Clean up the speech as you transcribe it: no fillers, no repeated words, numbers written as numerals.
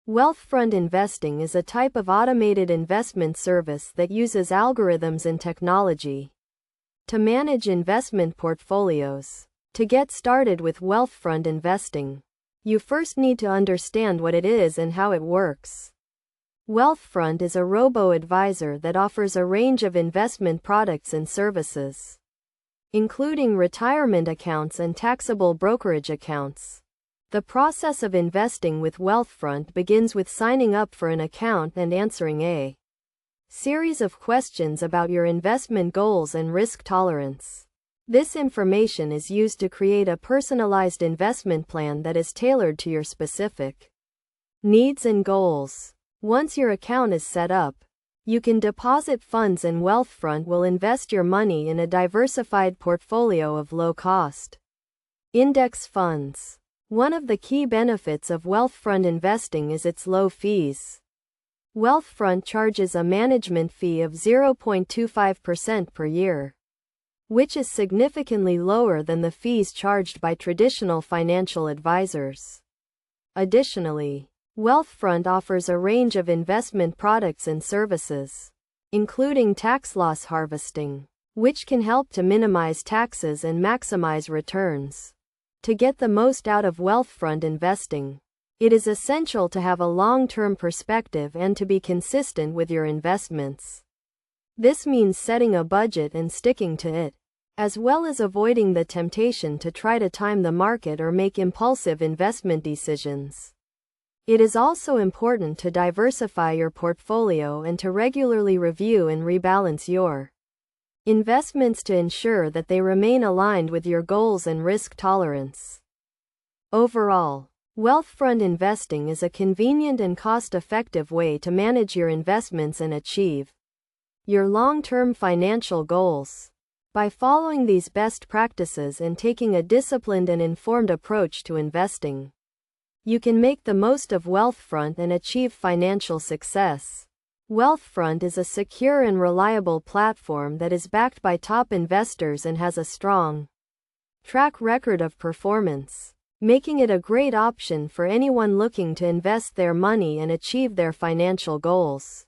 Wealthfront investing is a type of automated investment service that uses algorithms and technology to manage investment portfolios. To get started with Wealthfront investing, you first need to understand what it is and how it works. Wealthfront is a robo-advisor that offers a range of investment products and services, including retirement accounts and taxable brokerage accounts. The process of investing with Wealthfront begins with signing up for an account and answering a series of questions about your investment goals and risk tolerance. This information is used to create a personalized investment plan that is tailored to your specific needs and goals. Once your account is set up, you can deposit funds and Wealthfront will invest your money in a diversified portfolio of low-cost index funds. One of the key benefits of Wealthfront investing is its low fees. Wealthfront charges a management fee of 0.25% per year, which is significantly lower than the fees charged by traditional financial advisors. Additionally, Wealthfront offers a range of investment products and services, including tax loss harvesting, which can help to minimize taxes and maximize returns. To get the most out of Wealthfront investing, it is essential to have a long-term perspective and to be consistent with your investments. This means setting a budget and sticking to it, as well as avoiding the temptation to try to time the market or make impulsive investment decisions. It is also important to diversify your portfolio and to regularly review and rebalance your investments to ensure that they remain aligned with your goals and risk tolerance. Overall, Wealthfront investing is a convenient and cost-effective way to manage your investments and achieve your long-term financial goals. By following these best practices and taking a disciplined and informed approach to investing, you can make the most of Wealthfront and achieve financial success. Wealthfront is a secure and reliable platform that is backed by top investors and has a strong track record of performance, making it a great option for anyone looking to invest their money and achieve their financial goals.